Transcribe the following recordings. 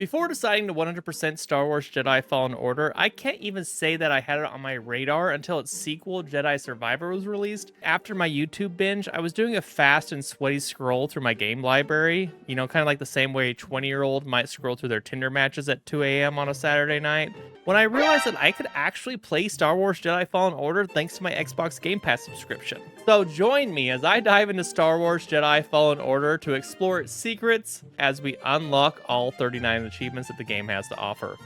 Before deciding to 100% Star Wars Jedi Fallen Order, I can't even say that I had it on my radar until its sequel, Jedi Survivor, was released. After my YouTube binge, I was doing a fast and sweaty scroll through my game library, kind of like the same way a 20-year-old might scroll through their Tinder matches at 2 a.m. on a Saturday night, when I realized that I could actually play Star Wars Jedi Fallen Order thanks to my Xbox Game Pass subscription. So join me as I dive into Star Wars Jedi Fallen Order to explore its secrets as we unlock all 39 achievements that the game has to offer.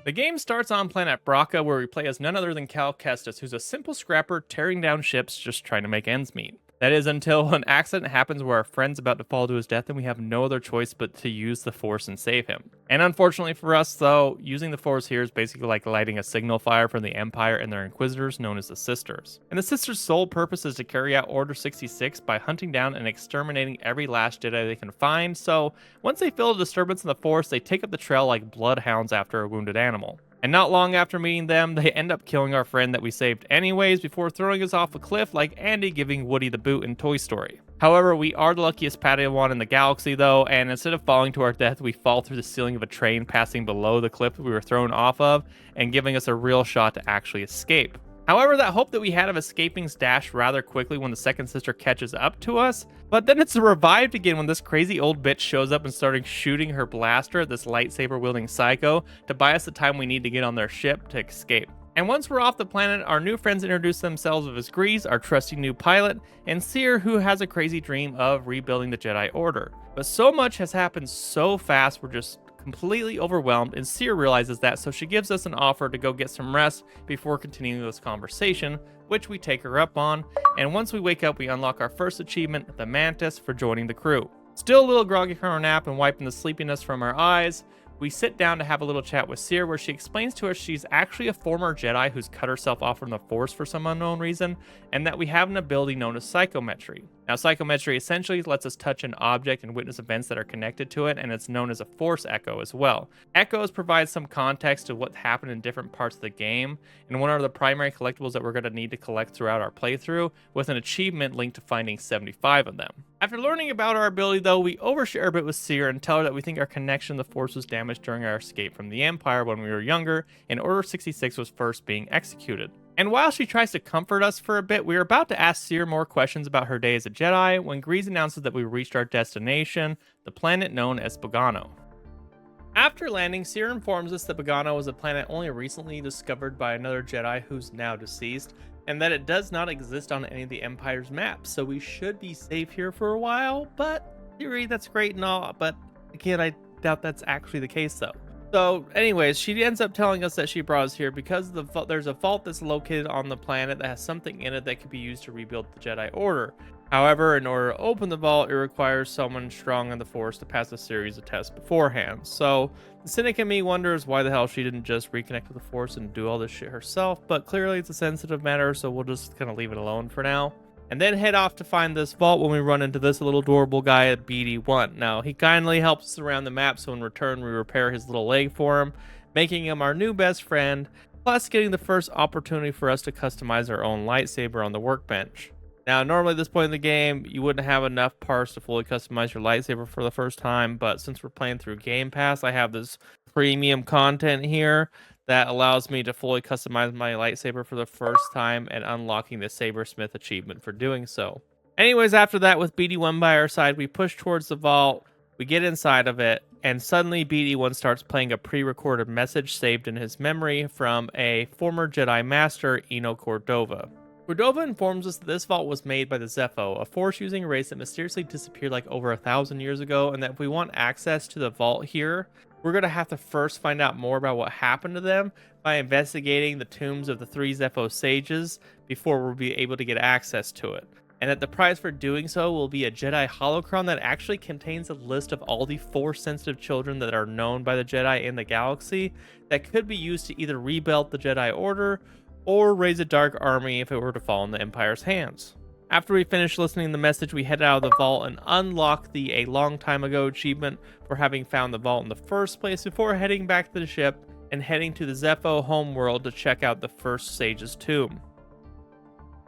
The game starts on planet Braca, where we play as none other than Cal Kestis, who's a simple scrapper tearing down ships just trying to make ends meet. That is until an accident happens where our friend's about to fall to his death and we have no other choice but to use the Force and save him. And unfortunately for us, though, using the Force here is basically like lighting a signal fire from the Empire and their Inquisitors, known as the Sisters. And the Sisters' sole purpose is to carry out Order 66 by hunting down and exterminating every last Jedi they can find, so once they feel a disturbance in the Force, they take up the trail like bloodhounds after a wounded animal. And not long after meeting them, they end up killing our friend that we saved anyways before throwing us off a cliff like Andy giving Woody the boot in Toy Story. However, we are the luckiest Padawan in the galaxy though, and instead of falling to our death, we fall through the ceiling of a train passing below the cliff that we were thrown off of and giving us a real shot to actually escape. However, that hope that we had of escaping is dashed rather quickly when the second sister catches up to us, but then it's revived again when this crazy old bitch shows up and started shooting her blaster at this lightsaber-wielding psycho to buy us the time we need to get on their ship to escape. And once we're off the planet, our new friends introduce themselves as Grease, our trusty new pilot, and Seer, who has a crazy dream of rebuilding the Jedi Order. But so much has happened so fast, we're just completely overwhelmed, and Seer realizes that, so she gives us an offer to go get some rest before continuing this conversation, which we take her up on, and once we wake up, we unlock our first achievement, the Mantis, for joining the crew. Still a little groggy from our nap and wiping the sleepiness from our eyes, we sit down to have a little chat with Seer, where she explains to us she's actually a former Jedi who's cut herself off from the Force for some unknown reason, and that we have an ability known as psychometry. Now, psychometry essentially lets us touch an object and witness events that are connected to it, and it's known as a Force echo as well. Echoes provide some context to what happened in different parts of the game, and one of the primary collectibles that we're going to need to collect throughout our playthrough, with an achievement linked to finding 75 of them. After learning about our ability, though, we overshare a bit with Seer and tell her that we think our connection to the Force was damaged during our escape from the Empire when we were younger, and Order 66 was first being executed. And while she tries to comfort us for a bit, we are about to ask Seer more questions about her day as a Jedi when Grease announces that we reached our destination, the planet known as Bogano. After landing, Seer informs us that Bogano was a planet only recently discovered by another Jedi who's now deceased, and that it does not exist on any of the Empire's maps, so we should be safe here for a while, but in theory, that's great and all, but again, I doubt that's actually the case though. So anyways, she ends up telling us that she brought us here because there's a vault that's located on the planet that has something in it that could be used to rebuild the Jedi Order. However, in order to open the vault, it requires someone strong in the Force to pass a series of tests beforehand. So the cynic in me wonders why the hell she didn't just reconnect with the Force and do all this shit herself, but clearly it's a sensitive matter, so we'll just kind of leave it alone for now. And then head off to find this vault when we run into this little adorable guy at BD1. Now, he kindly helps us around the map, so in return we repair his little leg for him, making him our new best friend, plus getting the first opportunity for us to customize our own lightsaber on the workbench. Now, normally at this point in the game, you wouldn't have enough parts to fully customize your lightsaber for the first time, but since we're playing through Game Pass, I have this premium content here that allows me to fully customize my lightsaber for the first time and unlocking the Sabersmith achievement for doing so. Anyways, after that, with BD1 by our side, we push towards the vault, we get inside of it, and suddenly BD1 starts playing a pre-recorded message saved in his memory from a former Jedi Master, Eno Cordova. Cordova informs us that this vault was made by the Zepho, a Force-using race that mysteriously disappeared like over 1,000 years ago, and that if we want access to the vault here, we're going to have to first find out more about what happened to them by investigating the tombs of the 3 Zepho sages before we'll be able to get access to it. And that the prize for doing so will be a Jedi Holocron that actually contains a list of all the Force-sensitive children that are known by the Jedi in the galaxy that could be used to either rebuild the Jedi Order or raise a dark army if it were to fall in the Empire's hands. After we finish listening to the message, we head out of the vault and unlock the A Long Time Ago achievement for having found the vault in the first place before heading back to the ship and heading to the Zepho homeworld to check out the first sage's tomb.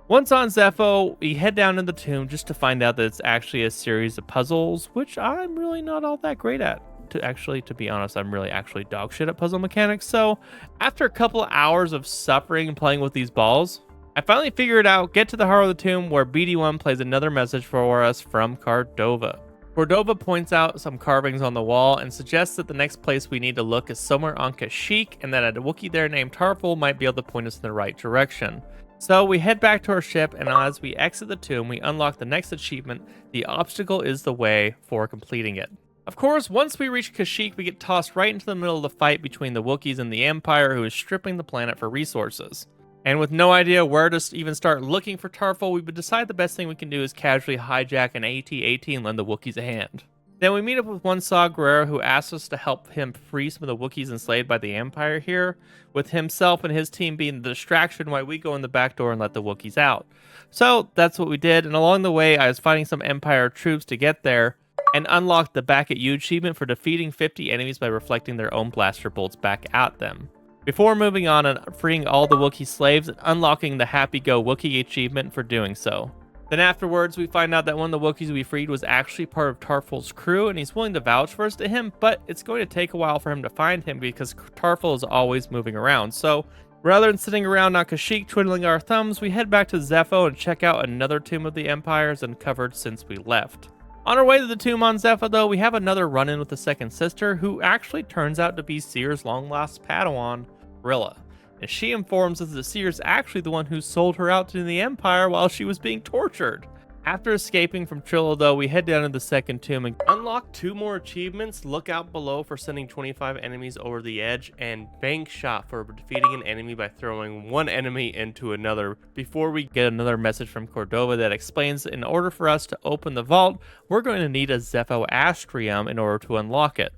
Once on Zepho, we head down to the tomb just to find out that it's actually a series of puzzles, which I'm really not all that great at. to be honest, I'm really actually dog shit at puzzle mechanics. So after a couple of hours of suffering and playing with these balls, I finally figured out, get to the heart of the tomb where BD1 plays another message for us from Cordova. Cordova points out some carvings on the wall and suggests that the next place we need to look is somewhere on Kashyyyk, and that a Wookiee there named Tarful might be able to point us in the right direction. So we head back to our ship, and as we exit the tomb, we unlock the next achievement. The obstacle is the way for completing it. Of course, once we reach Kashyyyk, we get tossed right into the middle of the fight between the Wookiees and the Empire, who is stripping the planet for resources. And with no idea where to even start looking for Tarful, we would decide the best thing we can do is casually hijack an AT-AT and lend the Wookiees a hand. Then we meet up with one Saw Gerrera, who asks us to help him free some of the Wookiees enslaved by the Empire here, with himself and his team being the distraction while we go in the back door and let the Wookiees out. So that's what we did, and along the way I was fighting some Empire troops to get there, and unlocked the Back at You achievement for defeating 50 enemies by reflecting their own blaster bolts back at them. Before moving on and freeing all the Wookiee slaves and unlocking the Happy Go Wookiee achievement for doing so. Then afterwards, we find out that one of the Wookiees we freed was actually part of Tarful's crew, and he's willing to vouch for us to him, but it's going to take a while for him to find him because Tarful is always moving around. So rather than sitting around on Kashyyyk twiddling our thumbs, we head back to Zepho and check out another tomb of the Empires uncovered since we left. On our way to the tomb on Zepho, though, we have another run-in with the second sister, who actually turns out to be Cere's long-lost Padawan, Rilla. And she informs us that Cere's actually the one who sold her out to the Empire while she was being tortured. After escaping from Trilla, though, we head down to the second tomb and unlock 2 more achievements: Look Out Below for sending 25 enemies over the edge, and Bank Shot for defeating an enemy by throwing one enemy into another, before we get another message from Cordova that explains that in order for us to open the vault, we're going to need a Zepho Astrium in order to unlock it.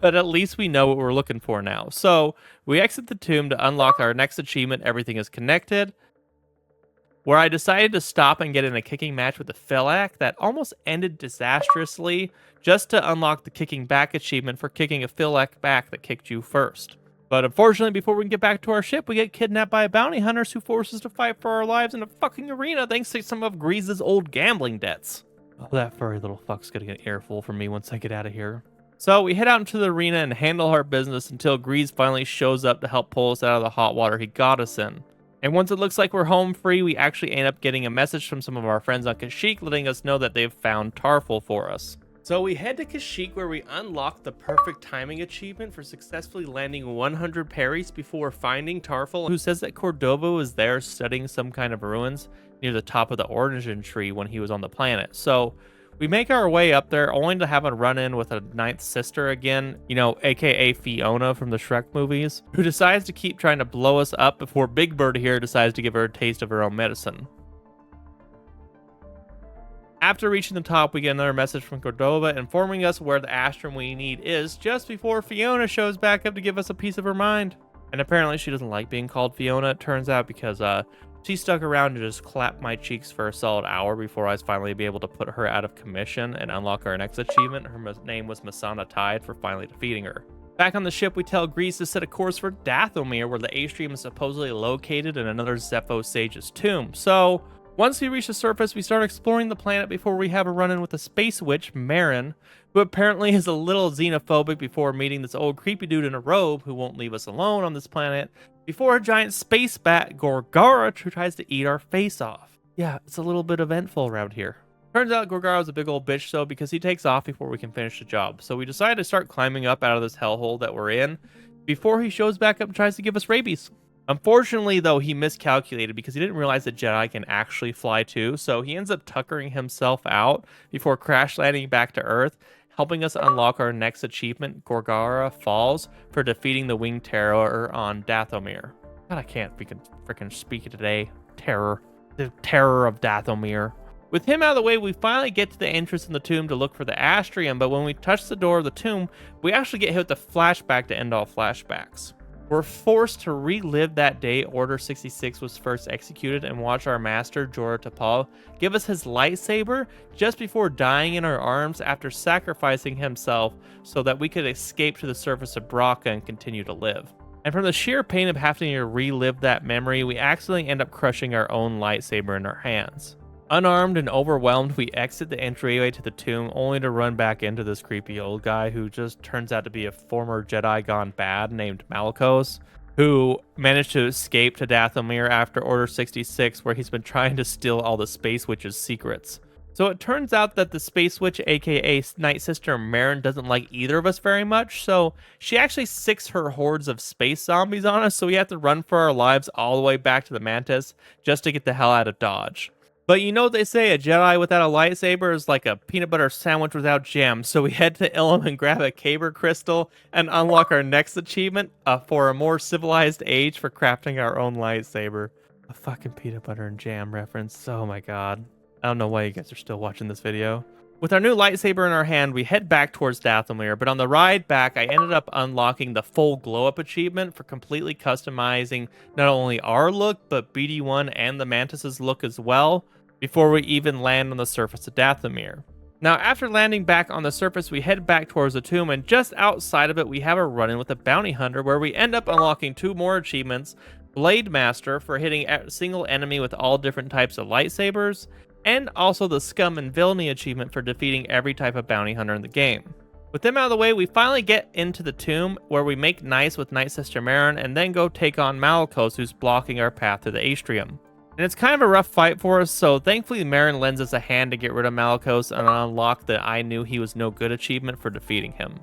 But at least we know what we're looking for now. So we exit the tomb to unlock our next achievement, Everything is Connected, where I decided to stop and get in a kicking match with the Philac that almost ended disastrously, just to unlock the Kicking Back achievement for kicking a Philac back that kicked you first. But unfortunately, before we can get back to our ship, we get kidnapped by bounty hunters who force us to fight for our lives in a fucking arena thanks to some of Grease's old gambling debts. Oh, that furry little fuck's gonna get an earful from me once I get out of here. So we head out into the arena and handle our business until Grease finally shows up to help pull us out of the hot water he got us in. And once it looks like we're home free, we actually end up getting a message from some of our friends on Kashyyyk letting us know that they've found Tarful for us. So we head to Kashyyyk, where we unlock the Perfect Timing achievement for successfully landing 100 parries before finding Tarful, who says that Cordova was there studying some kind of ruins near the top of the Origin tree when he was on the planet. So we make our way up there only to have a run-in with a ninth sister again, aka Fiona from the Shrek movies, who decides to keep trying to blow us up before Big Bird here decides to give her a taste of her own medicine. After reaching the top, we get another message from Cordova informing us where the Astrum we need is, just before Fiona shows back up to give us a piece of her mind. And apparently she doesn't like being called Fiona, it turns out, because she stuck around to just clap my cheeks for a solid hour before I was finally be able to put her out of commission and unlock our next achievement. Her name was Masana Tide for finally defeating her. Back on the ship, we tell Grease to set a course for Dathomir, where the Atrium is supposedly located in another Zepho Sage's tomb. So once we reach the surface, we start exploring the planet before we have a run-in with the space witch, Marin, who apparently is a little xenophobic before meeting this old creepy dude in a robe who won't leave us alone on this planet, before a giant space bat, Gorgara, who tries to eat our face off. Yeah, it's a little bit eventful around here. Turns out Gorgara's a big old bitch, though, because he takes off before we can finish the job. So we decide to start climbing up out of this hellhole that we're in before he shows back up and tries to give us rabies. Unfortunately, though, he miscalculated because he didn't realize that Jedi can actually fly too, so he ends up tuckering himself out before crash landing back to Earth, helping us unlock our next achievement, Gorgara Falls, for defeating the winged terror on Dathomir. God, I can't freaking speak it today. Terror. The terror of Dathomir. With him out of the way, we finally get to the entrance in the tomb to look for the Astrium, but when we touch the door of the tomb, we actually get hit with the flashback to end all flashbacks. We're forced to relive that day Order 66 was first executed and watch our master, Jorah Tapal, give us his lightsaber just before dying in our arms after sacrificing himself so that we could escape to the surface of Bracca and continue to live. And from the sheer pain of having to relive that memory, we accidentally end up crushing our own lightsaber in our hands. Unarmed and overwhelmed, we exit the entryway to the tomb, only to run back into this creepy old guy who just turns out to be a former Jedi gone bad named Malicos, who managed to escape to Dathomir after Order 66, where he's been trying to steal all the Space Witch's secrets. So it turns out that the Space Witch, aka Night Sister Marin, doesn't like either of us very much, so she actually sicks her hordes of space zombies on us, so we have to run for our lives all the way back to the Mantis just to get the hell out of Dodge. But you know what they say, a Jedi without a lightsaber is like a peanut butter sandwich without jam. So we head to Ilum and grab a Kyber crystal and unlock our next achievement for a more civilized age for crafting our own lightsaber. A fucking peanut butter and jam reference. Oh my god. I don't know why you guys are still watching this video. With our new lightsaber in our hand, we head back towards Dathomir, but on the ride back, I ended up unlocking the full glow-up achievement for completely customizing not only our look, but BD1 and the Mantis's look as well, before we even land on the surface of Dathomir. Now, after landing back on the surface, we head back towards the tomb, and just outside of it, we have a run-in with a bounty hunter, where we end up unlocking 2 more achievements, Blade Master for hitting a single enemy with all different types of lightsabers, and also the Scum and Villainy achievement for defeating every type of bounty hunter in the game. With them out of the way, we finally get into the tomb, where we make nice with Night Sister Marin, and then go take on Malicos, who's blocking our path to the Astrium. And it's kind of a rough fight for us, so thankfully Marin lends us a hand to get rid of Malicos and unlock the I Knew He Was No Good achievement for defeating him.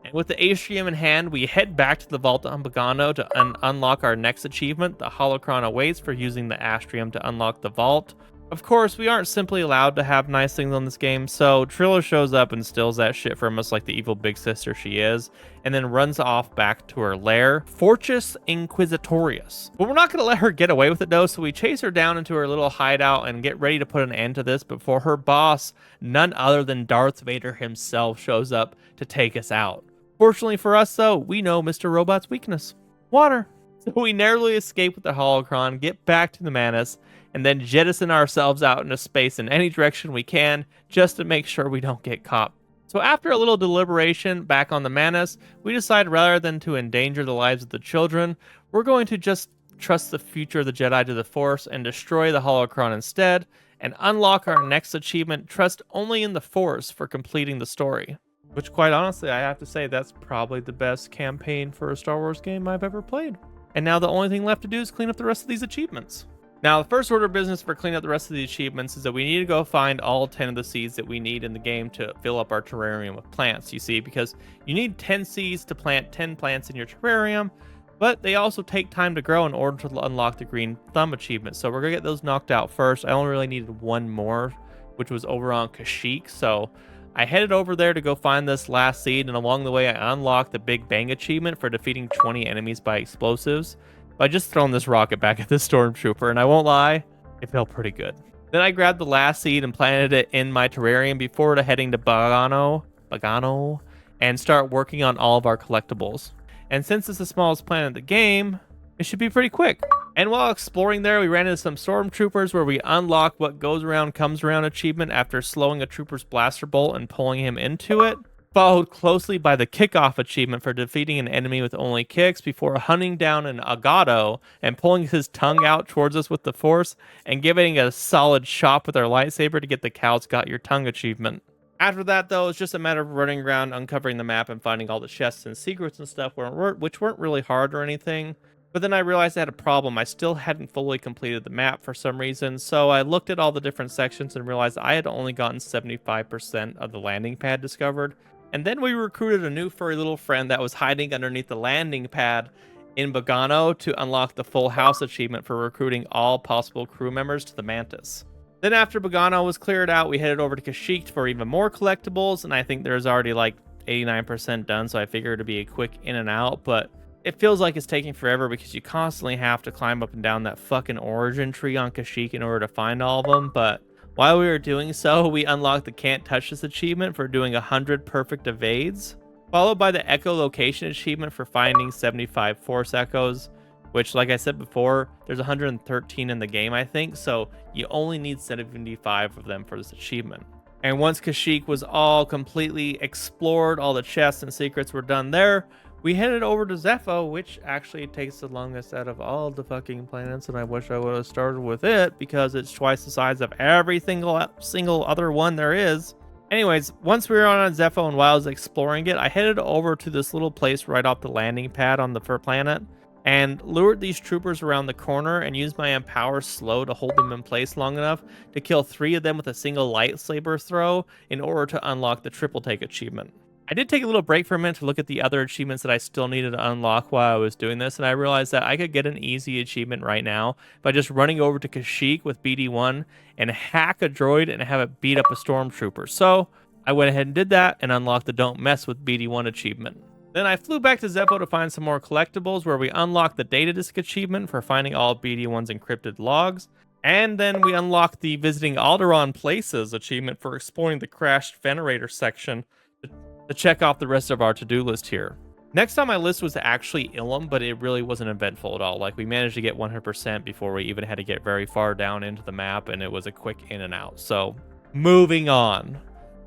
And with the Astrium in hand, we head back to the Vault on Bogano to unlock our next achievement. The Holocron awaits for using the Astrium to unlock the Vault. Of course, we aren't simply allowed to have nice things on this game, so Trilla shows up and steals that shit from us like the evil big sister she is, and then runs off back to her lair, Fortress Inquisitorius. But we're not going to let her get away with it though, so we chase her down into her little hideout and get ready to put an end to this before her boss, none other than Darth Vader himself, shows up to take us out. Fortunately for us though, we know Mr. Robot's weakness: water. So we narrowly escape with the Holocron, get back to the Mantis, and then jettison ourselves out into space in any direction we can, just to make sure we don't get caught. So after a little deliberation back on the Mantis, we decide rather than to endanger the lives of the children, we're going to just trust the future of the Jedi to the Force and destroy the Holocron instead, and unlock our next achievement, Trust Only in the Force, for completing the story. Which, quite honestly, I have to say that's probably the best campaign for a Star Wars game I've ever played. And now the only thing left to do is clean up the rest of these achievements. Now, the first order of business for cleaning up the rest of the achievements is that we need to go find all 10 of the seeds that we need in the game to fill up our terrarium with plants, you see, because you need 10 seeds to plant 10 plants in your terrarium, but they also take time to grow in order to unlock the green thumb achievement. So we're going to get those knocked out first. I only really needed one more, which was over on Kashyyyk, so I headed over there to go find this last seed, and along the way I unlocked the Big Bang achievement for defeating 20 enemies by explosives by just throwing this rocket back at this stormtrooper, and I won't lie, it felt pretty good. Then I grabbed the last seed and planted it in my terrarium before heading to Bogano, and start working on all of our collectibles. And since it's the smallest planet in the game, it should be pretty quick. And while exploring there, we ran into some stormtroopers where we unlocked what goes around comes around achievement after slowing a trooper's blaster bolt and pulling him into it, followed closely by the kickoff achievement for defeating an enemy with only kicks before hunting down an Agato and pulling his tongue out towards us with the Force and giving a solid chop with our lightsaber to get the Cal's Got Your Tongue achievement. After that, though, it's just a matter of running around, uncovering the map, and finding all the chests and secrets and stuff, which weren't really hard or anything. But then I realized I had a problem. I still hadn't fully completed the map for some reason, so I looked at all the different sections and realized I had only gotten 75% of the landing pad discovered. And then we recruited a new furry little friend that was hiding underneath the landing pad in Bogano to unlock the Full House achievement for recruiting all possible crew members to the Mantis. Then after Bogano was cleared out, we headed over to Kashyyyk for even more collectibles, and I think there's already like 89% done, so I figured it'd be a quick in and out, but it feels like it's taking forever because you constantly have to climb up and down that fucking origin tree on Kashyyyk in order to find all of them. But while we were doing so, we unlocked the Can't Touch This achievement for doing 100 perfect evades, followed by the echolocation achievement for finding 75 Force Echoes, which, like I said before, there's 113 in the game, I think, so you only need 75 of them for this achievement. And once Kashyyyk was all completely explored, all the chests and secrets were done there, we headed over to Zepho, which actually takes the longest out of all the fucking planets, and I wish I would have started with it because it's twice the size of every single other one there is. Anyways, once we were on Zepho and while I was exploring it, I headed over to this little place right off the landing pad on the fur planet and lured these troopers around the corner and used my Empower Slow to hold them in place long enough to kill 3 of them with a single lightsaber throw in order to unlock the triple take achievement. I did take a little break for a minute to look at the other achievements that I still needed to unlock while I was doing this, and I realized that I could get an easy achievement right now by just running over to Kashyyyk with BD1 and hack a droid and have it beat up a stormtrooper. So I went ahead and did that and unlocked the Don't Mess with BD1 achievement. Then I flew back to Zepho to find some more collectibles where we unlocked the data disk achievement for finding all BD1's encrypted logs. And then we unlocked the Visiting Alderaan Places achievement for exploring the crashed Venerator section to check off the rest of our to-do list here. Next on my list was actually Ilum, but it really wasn't eventful at all. Like, we managed to get 100% before we even had to get very far down into the map, and it was a quick in and out. So, moving on.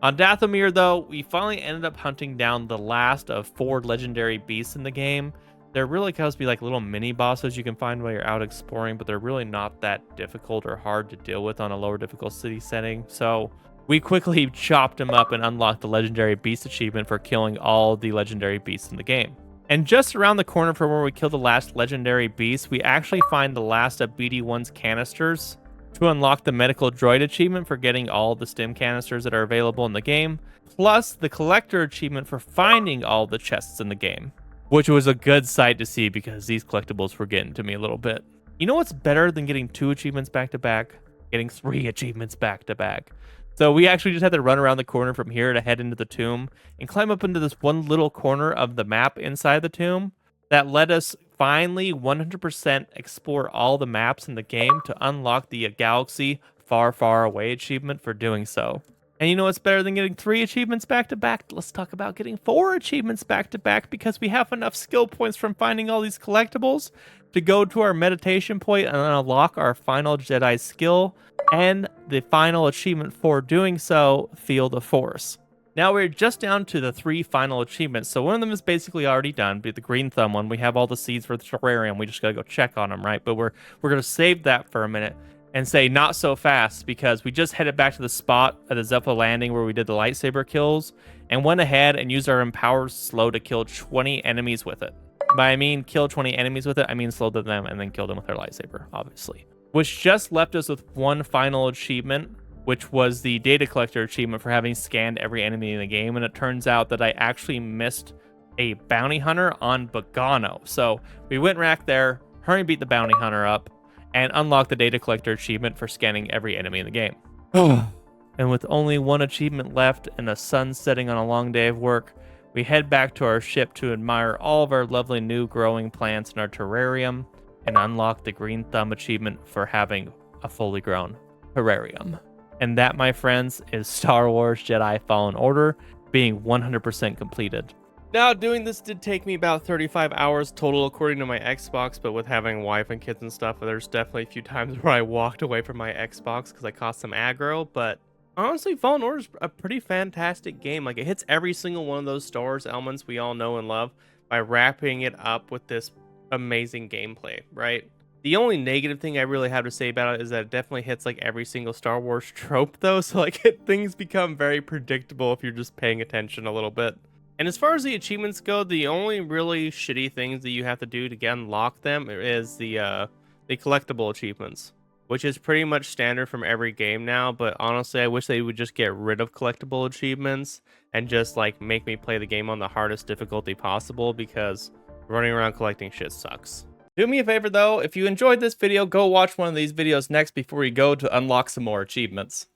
On Dathomir, though, we finally ended up hunting down the last of 4 legendary beasts in the game. They're really supposed to be like little mini bosses you can find while you're out exploring, but they're really not that difficult or hard to deal with on a lower difficulty setting. So we quickly chopped them up and unlocked the legendary beast achievement for killing all the legendary beasts in the game. And just around the corner from where we killed the last legendary beast, we actually find the last of BD1's canisters to unlock the medical droid achievement for getting all the stim canisters that are available in the game, plus the collector achievement for finding all the chests in the game, which was a good sight to see because these collectibles were getting to me a little bit. You know what's better than getting 2 achievements back to back? Getting 3 achievements back to back. So we actually just had to run around the corner from here to head into the tomb and climb up into this one little corner of the map inside the tomb that let us finally 100% explore all the maps in the game to unlock the Galaxy Far, Far Away achievement for doing so. And you know what's better than getting 3 achievements back to back? Let's talk about getting 4 achievements back to back because we have enough skill points from finding all these collectibles to go to our meditation point and unlock our final Jedi skill and the final achievement for doing so, Feel the Force. Now we're just down to the 3 final achievements. So one of them is basically already done, but the green thumb one, we have all the seeds for the terrarium. We just gotta go check on them, right? But we're gonna save that for a minute and say not so fast because we just headed back to the spot at the Zepho landing where we did the lightsaber kills and went ahead and used our Empowered Slow to kill 20 enemies with it. By I mean kill 20 enemies with it, I mean slow them and then kill them with our lightsaber, obviously. Which just left us with one final achievement, which was the data collector achievement for having scanned every enemy in the game. And it turns out that I actually missed a bounty hunter on Bogano. So we went back there, hurry beat the bounty hunter up, and unlocked the data collector achievement for scanning every enemy in the game. And with only one achievement left and the sun setting on a long day of work, we head back to our ship to admire all of our lovely new growing plants in our terrarium and unlock the green thumb achievement for having a fully grown terrarium. And that, my friends, is Star Wars Jedi Fallen Order being 100% completed. Now, doing this did take me about 35 hours total according to my Xbox, but with having wife and kids and stuff, there's definitely a few times where I walked away from my Xbox because I caught some aggro, but honestly, Fallen Order is a pretty fantastic game. Like, it hits every single one of those Star Wars elements we all know and love by wrapping it up with this amazing gameplay, right? The only negative thing I really have to say about it is that it definitely hits like every single Star Wars trope though, so like things become very predictable if you're just paying attention a little bit. And as far as the achievements go, the only really shitty things that you have to do to unlock them is the collectible achievements, which is pretty much standard from every game now, but honestly I wish they would just get rid of collectible achievements and just like make me play the game on the hardest difficulty possible because running around collecting shit sucks. Do me a favor though, if you enjoyed this video, go watch one of these videos next before you go to unlock some more achievements.